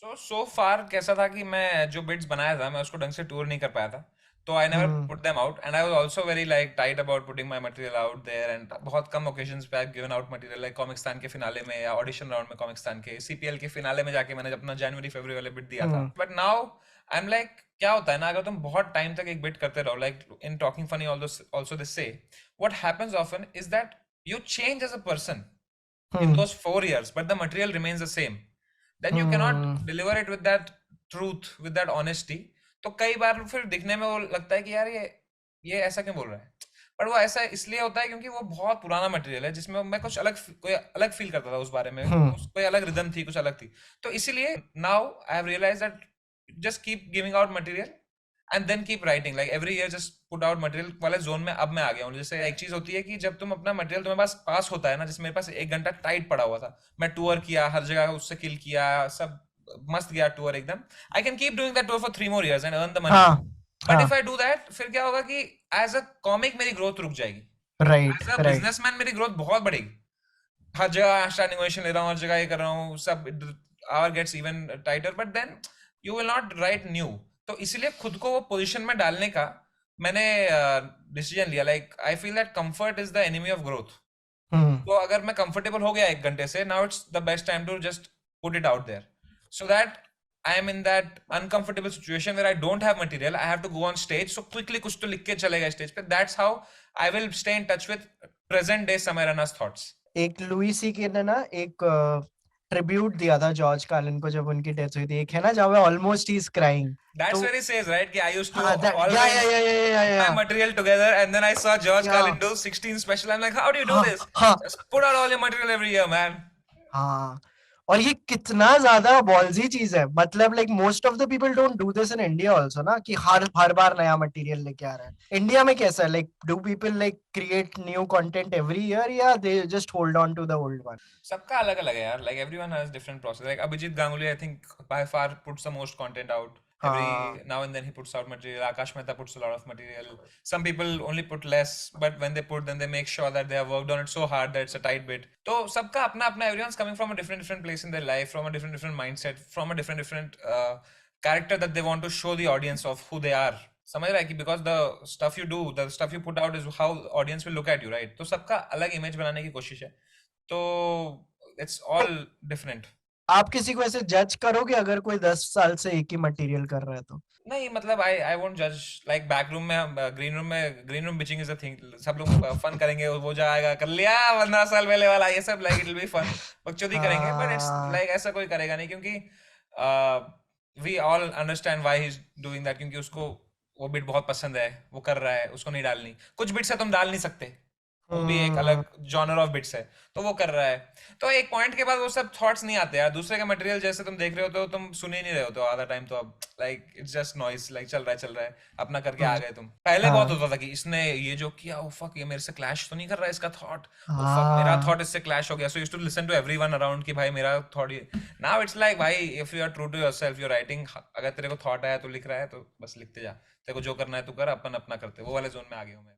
सो फार कैसा था कि मैं जो बिट्स बनाया था मैं उसको ढंग से टूर नहीं कर पाया था, तो I never hmm. Put them out and I was also very like tight about putting my material out there, and बहुत कम ओकेजन्स पे I have given out material, like Comicstaan के फिनाले में या ऑडिशन राउंड में कॉमिकस्तान के सीपीएल के finale में जाके मैंने अपना जनवरी फरवरी वाले बिट दिया था। Hmm. But now I am like, क्या होता है ना, अगर तुम बहुत टाइम तक एक बिट करते रहो, like in talking funny also this say what happens often is that you change as a person in hmm. those 4 years, but the material remains the same. Then you cannot hmm. deliver it with that truth, with that honesty. तो कई बार फिर दिखने में वो लगता है कि यार ये ऐसा क्यों बोल रहा है, पर वो ऐसा इसलिए होता है क्योंकि वो बहुत पुराना मटेरियल है जिसमें मैं कुछ अलग, कोई अलग फील करता था उस बारे में, हम्म। कोई अलग रिदम थी, कुछ अलग थी। तो इसीलिए now I have realise that just keep giving out material and then keep writing, like every year just put out material वाले जोन में अब मैं आ गया हूँ। जैसे एक चीज होती है कि जब तुम अपना मटेरियल तुम्हारे पास पास होता है ना, जैसे मेरे पास 1 घंटा टाइट पड़ा हुआ था, मैं टूर किया, हर जगह उससे किल किया, सब मस्त गया टूर एकदम, I can keep doing that tour for 3 more years and earn the money. हाँ। बट हाँ। इफ आई डू दैट फिर क्या होगा कि एज अ कॉमिक मेरी ग्रोथ रुक जाएगी, right as a right. Businessman मेरी ग्रोथ बहुत बढ़ेगी। हर जगह स्टैंडिंग ओवेशन ले रहा हूँ, हर जगह ये कर रहा हूँ, सब hour gets even tighter, but then you will not write new. तो इसीलिए खुद को वो पोजीशन में डालने का मैंने डिसीजन लिया, like I feel that comfort is the enemy of growth. Hmm. तो अगर मैं कंफर्टेबल हो गया 1 घंटे से, now it's the best time to just put it out there, so that I am in that uncomfortable situation where I don't have material, I have to go on stage, so quickly कुछ तो लिख के चलेगा stage पे, that's how I will stay in touch with present day समयराना's thoughts. एक Louis C K ने ना एक ट्रिब्यूट दिया था जॉर्ज कार्लिन को जब उनकी डेथ हुई थी, एक है ना जहाँ पे almost he is crying. That's तो where he says, right? Ki I used to हाँ या always put my या material together, and then I saw George या Carlin do 16 special. I'm like, how do you do हाँ this? हाँ Just put out all your material every year, man. हाँ। और ये कितना ज्यादा बॉल्जी चीज है, मतलब like most of the people don't do this in India also ना, कि हर हर बार नया मटेरियल लेके आ रहा है। इंडिया में कैसा है, like do people like create new content every year या they just hold on to the old one? सबका अलग अलग है यार, like everyone has different process, like Abhijit Ganguly I think by far puts the most content out every हाँ। now and then, he puts out material. Akash Mehta puts a lot of material. Some people only put less, but when they put, then they make sure that they have worked on it so hard that it's a tight bit. तो सबका अपना अपना, everyone's coming from a different place in their life, from a different mindset, from a different character that they want to show the audience of who they are, समझ रहा है कि because the stuff you do, the stuff you put out is how audience will look at you, right? तो सबका अलग image बनाने की कोशिश है, तो इट्स तो ऑल डिफरेंट। आप किसी को ऐसे जज करोगे अगर कोई 10 साल से एक ही मटेरियल कर रहा है तो? नहीं मतलब आई वोंट जज, लाइक बैक रूम में हम green room bitching is a thing, सब लोग फन करेंगे, वो जाएगा कर लिया 15 साल पहले वाला ये सब, like it will be fun, बकचोदी करेंगे, बट इट्स हाँ। लाइक ऐसा कोई करेगा नहीं, क्योंकि we all understand why he is doing that, क्योंकि उसको वो बिट बहुत पसंद है, वो कर रहा है, उसको नहीं डालनी, कुछ बिट्स है तुम डाल नहीं सकते, वो भी एक हम्म। अलग जॉनर ऑफ बिट्स है, तो वो कर रहा है। तो एक पॉइंट के बाद वो सब थॉट्स नहीं आते यार, दूसरे का मटेरियल जैसे तुम देख रहे हो तो तुम सुन ही नहीं रहे हो तो आधा टाइम, तो अब like it's just noise, like चल रहा है अपना करके आ गए तुम। पहले बहुत हाँ। होता था कि इसने ये जो किया, ओ फक, ये मेरे से क्लैश तो नहीं कर रहा है इसका थॉट, ओ फक मेरा हाँ। थॉट इससे क्लैश हो गया, so used to listen to everyone around कि भाई मेरा थॉट ये। नाउ इट्स लाइक भाई, if you are true to yourself, you writing, अगर तेरे को थॉट आया तो लिख रहा है तो बस लिखते जा, तेरे को जो करना है तू कर, अपन अपना करते, वो वाले जोन में आ गया हूं मैं।